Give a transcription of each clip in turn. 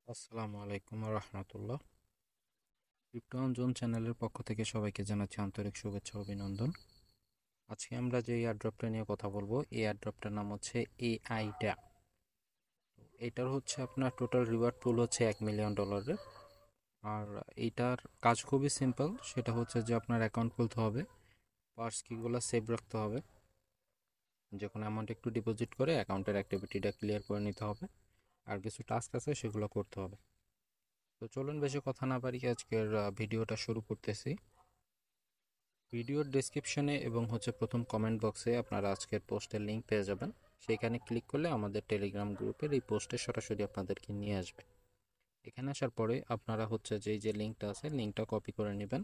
আসসালামু আলাইকুম রহমতুল্লাহ। Crypto zone চ্যানেলের পক্ষ থেকে সবাইকে জানাচ্ছি আন্তরিক শুভেচ্ছা ও অভিনন্দন। আজকে আমরা যে এয়ারড্রপটা নিয়ে কথা বলবো, এই এয়ারড্রপটার নাম হচ্ছে এআইটা। এটার হচ্ছে আপনার টোটাল রিওয়ার্ড পুল হচ্ছে $1 মিলিয়ন। আর এইটার কাজ খুবই সিম্পল, সেটা হচ্ছে যে আপনার অ্যাকাউন্ট খুলতে হবে, পার্স কিগুলো সেভ রাখতে হবে, যে কোনো অ্যামাউন্ট একটু ডিপোজিট করে অ্যাকাউন্টের অ্যাক্টিভিটিটা ক্লিয়ার করে নিতে হবে, আর কিছু টাস্ক আছে সেগুলো করতে হবে। তো চলুন বেশি কথা না বাড়িয়ে আজকের ভিডিওটা শুরু করতেছি। ভিডিওর ডেসক্রিপশনে এবং হচ্ছে প্রথম কমেন্ট বক্সে আপনারা আজকের পোস্টের লিঙ্ক পেয়ে যাবেন। সেইখানে ক্লিক করলে আমাদের টেলিগ্রাম গ্রুপের এই পোস্টে সরাসরি আপনাদেরকে নিয়ে আসবে। এখানে আসার পরে আপনারা হচ্ছে যে লিঙ্কটা আছে, লিঙ্কটা কপি করে নেবেন।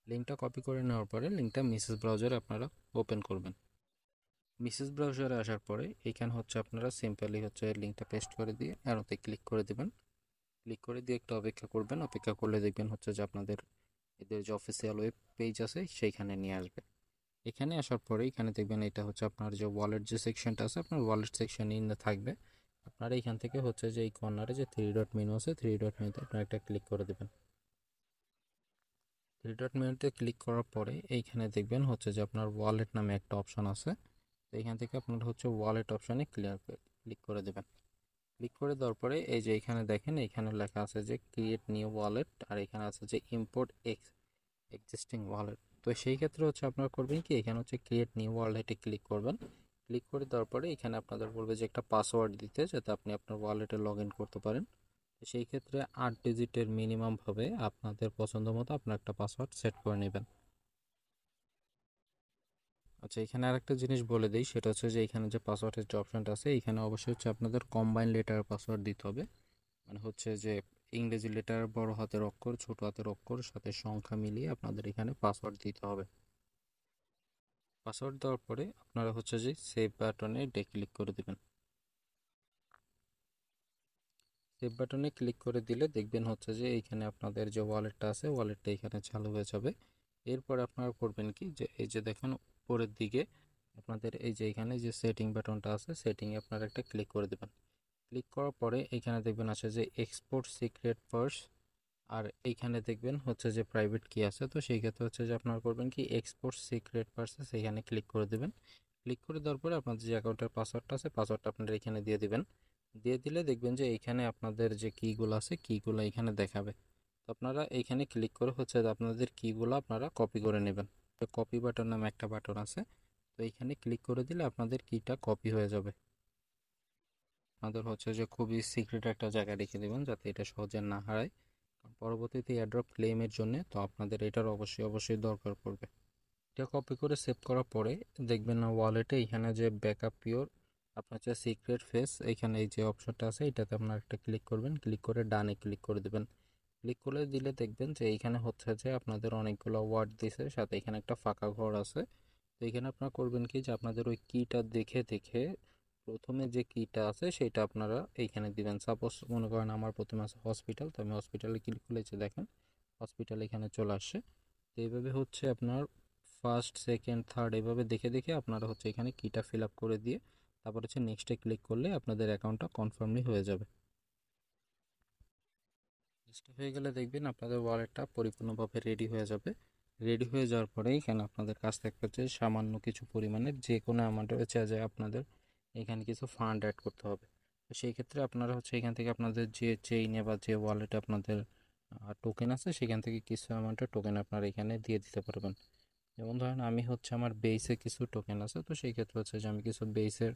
লিঙ্কটা কপি করে নেওয়ার পরে লিঙ্কটা মিসেস ব্রাউজারে আপনারা ওপেন করবেন। মিসেস ব্রাউজারে আসার পরে এইখানে হচ্ছে আপনারা সিম্পলি হচ্ছে লিঙ্কটা পেস্ট করে দিয়ে অ্যারোতে ক্লিক করে দিবেন। ক্লিক করে দিয়ে একটু অপেক্ষা করবেন। অপেক্ষা করলে দেখবেন হচ্ছে যে আপনাদের এদের যে অফিসিয়াল ওয়েব পেজ আছে সেইখানে নিয়ে আসবে। এখানে আসার পরে এখানে দেখবেন এটা হচ্ছে আপনার যে ওয়ালেট যে সেকশনটা আছে, আপনার ওয়ালেট সেকশন ইন থাকবে। আপনারা এখান থেকে হচ্ছে যে এই কর্নারে যে থ্রি ডট মেনু আছে, থ্রি ডট মেনুতে আপনারা একটা ক্লিক করে দেবেন। থ্রি ডট মেনুতে ক্লিক করার পরে এইখানে দেখবেন হচ্ছে যে আপনার ওয়ালেট নামে একটা অপশন আছে। তো এইখান থেকে আপনারা হচ্ছে ওয়ালেট অপশানে ক্লিক করে দেবেন। ক্লিক করে দেওয়ার পরে এই যে এখানে দেখেন, এখানে লেখা আছে যে ক্রিয়েট নিউ ওয়ালেট, আর এখানে আছে যে ইম্পোর্ট এক্সিস্টিং ওয়ালেট। তো সেই ক্ষেত্রে হচ্ছে আপনারা করবেন কি, এখানে হচ্ছে ক্রিয়েট নিউ ওয়ালেটে ক্লিক করবেন। ক্লিক করে দেওয়ার পরে এখানে আপনাদের বলবে যে একটা পাসওয়ার্ড দিতে, যাতে আপনি আপনার ওয়ালেটে লগ ইন করতে পারেন। তো সেই ক্ষেত্রে 8 ডিজিটের মিনিমাম ভাবে আপনাদের পছন্দ মতো আপনার একটা পাসওয়ার্ড সেট করে নেবেন। আচ্ছা, এখানে আরেকটা জিনিস বলে দিই, সেটা হচ্ছে যে এখানে যে পাসওয়ার্ডের যে অপশনটা আছে, এখানে অবশ্যই হচ্ছে আপনাদের কম্বাইন লেটার পাসওয়ার্ড দিতে হবে। মানে হচ্ছে যে ইংরেজি লেটার, বড় হাতের অক্ষর, ছোট হাতের অক্ষর সাথে সংখ্যা মিলিয়ে আপনাদের এখানে পাসওয়ার্ড দিতে হবে। পাসওয়ার্ড দেওয়ার পরে আপনারা হচ্ছে যে সেভ বাটনে ক্লিক করে দেবেন। সেভ বাটনে ক্লিক করে দিলে দেখবেন হচ্ছে যে এইখানে আপনাদের যে ওয়ালেটটা আছে, ওয়ালেটটা এখানে চালু হয়ে যাবে। এরপর আপনারা করবেন কি, যে এই যে দেখেন উপরের দিকে আপনাদের এই যে এখানে যে সেটিং বাটনটা আছে, সেটিংয়ে আপনারা একটা ক্লিক করে দেবেন। ক্লিক করার পরে এখানে দেখবেন আছে যে এক্সপোর্ট সিক্রেট পার্স, আর এইখানে দেখবেন হচ্ছে যে প্রাইভেট কি আছে। তো সেই ক্ষেত্রে হচ্ছে যে আপনারা করবেন কি, এক্সপোর্ট সিক্রেট পার্স সেইখানে ক্লিক করে দেবেন। ক্লিক করে দেওয়ার পরে আপনাদের যে অ্যাকাউন্টের পাসওয়ার্ডটা আছে, পাসওয়ার্ডটা আপনারা এখানে দিয়ে দিবেন। দিয়ে দিলে দেখবেন যে এইখানে আপনাদের যে কিগুলো আছে, কিগুলো এখানে দেখাবে। তো আপনারা এইখানে ক্লিক করে হচ্ছে যে আপনাদের কিগুলো আপনারা কপি করে নেবেন। তো কপি বাটন নামে একটা বাটন আছে, তো এইখানে ক্লিক করে দিলে আপনাদের কিটা কপি হয়ে যাবে। আপনাদের হচ্ছে যে খুবই সিক্রেট একটা জায়গায় রেখে দেবেন, যাতে এটা সহজে না হারায়। কারণ পরবর্তীতে এয়ারড্রপ ক্লেমের জন্য তো আপনাদের এটার অবশ্যই অবশ্যই দরকার পড়বে। এটা কপি করে সেভ করার পরে দেখবেন না ওয়ালেটে এখানে যে ব্যাকআপ পিওর আপনার যে সিক্রেট ফেস, এখানে এই যে অপশনটা আছে, এটাতে আপনার একটা ক্লিক করবেন। ক্লিক করে ডানে ক্লিক করে দেবেন। ক্লিক করে দিলে দেখবেন যে এইখানে হচ্ছে যে আপনাদের অনেকগুলো ওয়ার্ড দিছে, সাথে এখানে একটা ফাঁকা ঘর আছে। তো এখানে আপনারা করবেন কি, যে আপনাদের ওই কিটা দেখে দেখে প্রথমে যে কিটা আছে সেটা আপনারা এইখানে দিবেন। সাপোজ মনে করেন আমার প্রথমে আছে হসপিটাল, তো আমি হসপিটালে ক্লিক করেছি, দেখেন হসপিটাল এখানে চলে আসছে। তো এইভাবে হচ্ছে আপনার ফার্স্ট সেকেন্ড থার্ড এইভাবে দেখে দেখে আপনারা হচ্ছে এখানে কিটা ফিল আপ করে দিয়ে তারপর হচ্ছে নেক্সটে ক্লিক করলে আপনাদের অ্যাকাউন্টটা কনফার্মলি হয়ে যাবে। নেক্সট হয়ে গেলে দেখবেন আপনাদের ওয়ালেটটা পরিপূর্ণভাবে রেডি হয়ে যাবে। রেডি হয়ে যাওয়ার পরে এখানে আপনাদের কাছ থেকে হচ্ছে সামান্য কিছু পরিমাণের যে কোনো অ্যামাউন্টের হচ্ছে যে আপনাদের এখানে কিছু ফান্ড অ্যাড করতে হবে। তো সেই ক্ষেত্রে আপনারা হচ্ছে এখান থেকে আপনাদের যে চেইনে বা যে ওয়ালেটে আপনাদের টোকেন আছে, সেখান থেকে কিছু অ্যামাউন্টের টোকেন আপনারা এখানে দিয়ে দিতে পারবেন। যেমন ধরেন আমি হচ্ছে আমার বেসে কিছু টোকেন আছে, তো সেই ক্ষেত্রে হচ্ছে যে আমি কিছু বেসের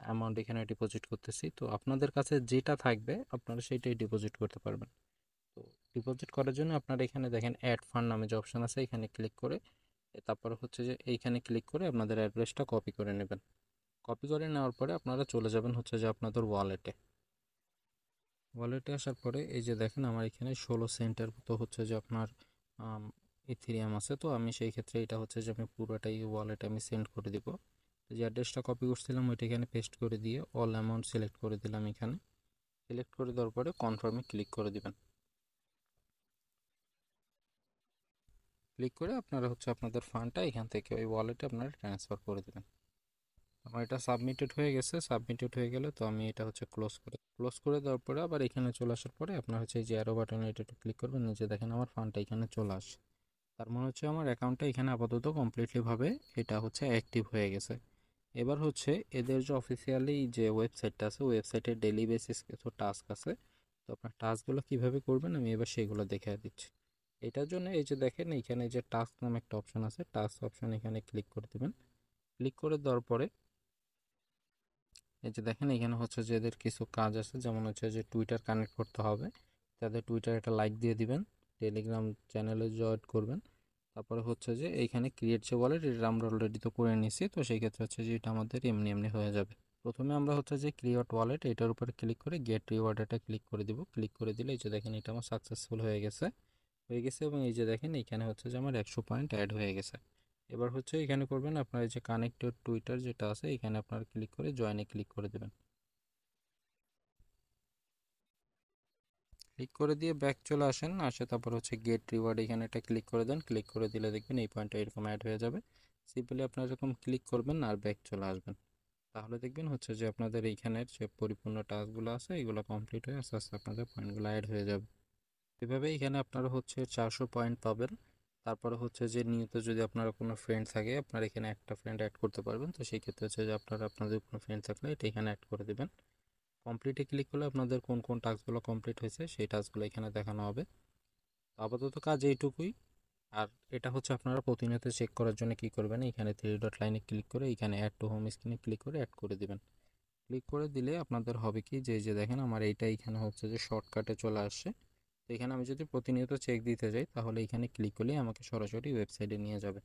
অ্যামাউন্ট এখানে ডিপোজিট করতেছি। তো আপনাদের কাছে যেটা থাকবে আপনারা সেইটাই ডিপোজিট করতে পারবেন। তো ডিপোজিট করার জন্য আপনারা এখানে দেখেন অ্যাড ফান্ড নামে যে অপশন আছে, এখানে ক্লিক করে তারপরে হচ্ছে যে এইখানে ক্লিক করে আপনাদের অ্যাড্রেসটা কপি করে নেবেন। কপি করে নেওয়ার পরে আপনারা চলে যাবেন হচ্ছে যে আপনাদের ওয়ালেটে। ওয়ালেটে আসার পরে এই যে দেখেন আমার এখানে 16 সেন্টের মতো হচ্ছে যে আপনার ইথেরিয়াম আছে। তো আমি সেই ক্ষেত্রে এটা হচ্ছে যে আমি পুরোটাই ওয়ালেটে আমি সেন্ড করে দিব। যে অ্যাড্রেসটা কপি করছিলাম ওইটা এখানে পেস্ট করে দিয়ে অল অ্যামাউন্ট সিলেক্ট করে দিলাম। এখানে সিলেক্ট করে দেওয়ার পরে কনফার্মে ক্লিক করে দিবেন। ক্লিক করে আপনারা হচ্ছে আপনাদের ফান্ডটা এখান থেকে ওই ওয়ালেটে আপনারা ট্রান্সফার করে দেবেন। আমার এটা সাবমিটেড হয়ে গেছে। সাবমিটেড হয়ে গেলে তো আমি এটা হচ্ছে ক্লোজ করে দেওয়ার পরে আবার এখানে চলে আসার পরে আপনার হচ্ছে এই যে অ্যারো বাটনে এটা একটু ক্লিক করবেন, নিচে দেখেন আমার ফান্ডটা এখানে চলে আসে। তার মানে হচ্ছে আমার অ্যাকাউন্টটা এখানে আপাতত কমপ্লিটলি ভাবে এটা হচ্ছে অ্যাক্টিভ হয়ে গেছে। এবার হচ্ছে এদের যে অফিসিয়ালি যে ওয়েবসাইটটা আছে, ওয়েবসাইটে ডেইলি বেসিস কিছু টাস্ক আছে। তো আপনার টাস্কগুলো কিভাবে করবেন আমি এবার সেগুলো দেখিয়ে দিচ্ছি। এটার জন্য এই যে দেখেন এখানে যে টাস্ক নামে একটা অপশন আছে, টাস্ক অপশন এখানে ক্লিক করে দিবেন। ক্লিক করে দেওয়ার পরে এই যে দেখেন এখানে হচ্ছে যে এদের কিছু কাজ আছে, যেমন হচ্ছে যে টুইটার কানেক্ট করতে হবে, তাদের টুইটার একটা লাইক দিয়ে দিবেন, টেলিগ্রাম চ্যানেলে জয়েন করবেন। তারপরে হচ্ছে যে এইখানে ক্রিয়েট যে ওয়ালেট, এটা আমরা অলরেডি তো করে নিছি, তো সেই ক্ষেত্রে হচ্ছে যে এটা আমাদের এমনি এমনি হয়ে যাবে। প্রথমে আমরা হচ্ছে যে ক্রিয়েট ওয়ালেট এটার উপরে ক্লিক করে গেট রিওয়ার্ড এটা ক্লিক করে দিব। ক্লিক করে দিলে এই যে দেখেন এটা আমার সাকসেসফুল হয়ে গেছে এবং এই যে দেখেন এখানে হচ্ছে যে আমার 100 পয়েন্ট অ্যাড হয়ে গেছে। এবার হচ্ছে এখানে করবেন আপনার এই যে কানেক্টেড টুইটার যেটা আছে এখানে আপনার ক্লিক করে জয়েনে ক্লিক করে দেবেন। ক্লিক করে দিয়ে ব্যাক চলে আসেন, আসে তারপর হচ্ছে গেট রিওয়ার্ড এখানে একটা ক্লিক করে দেন। ক্লিক করে দিলে দেখবেন এই পয়েন্টটা এরকম অ্যাড হয়ে যাবে। সিম্পলি আপনারা এরকম ক্লিক করবেন আর ব্যাক চলে আসবেন, তাহলে দেখবেন হচ্ছে যে আপনাদের এইখানের যে পরিপূর্ণ টাস্কগুলো আছে এগুলো কমপ্লিট হয়ে আস্তে আস্তে আপনাদের পয়েন্টগুলো অ্যাড হয়ে যাবে। এভাবে এখানে আপনারা হচ্ছে 400 পয়েন্ট পাবেন। তারপরে হচ্ছে যে নিয়ত যদি আপনারা কোনো ফ্রেন্ড থাকে আপনারা এখানে একটা ফ্রেন্ড অ্যাড করতে পারবেন, তো সেই ক্ষেত্রে হচ্ছে যে আপনারা আপনাদের কোনো ফ্রেন্ড থাকলে এটা এখানে অ্যাড করে দেবেন। কমপ্লিটে ক্লিক করলে আপনাদের কোন কোন টাস্কগুলো কমপ্লিট হয়েছে সেই টাস্কগুলো এখানে দেখানো হবে। তো আপাতত কাজ এইটুকুই। আর এটা হচ্ছে আপনারা প্রতিনিয়ত চেক করার জন্য কি করবেন, এখানে থ্রি ডট লাইনে ক্লিক করে এখানে অ্যাড টু হোম স্ক্রিনে ক্লিক করে অ্যাড করে দিবেন। ক্লিক করে দিলে আপনাদের হবে কি যে এই যে দেখেন আমার এইটা এখানে হচ্ছে যে শর্টকাটে চলে আসছে। তো এখানে আমি যদি প্রতিনিয়ত চেক দিতে যাই তাহলে এখানে ক্লিক করলে আমাকে সরাসরি ওয়েবসাইটে নিয়ে যাবে।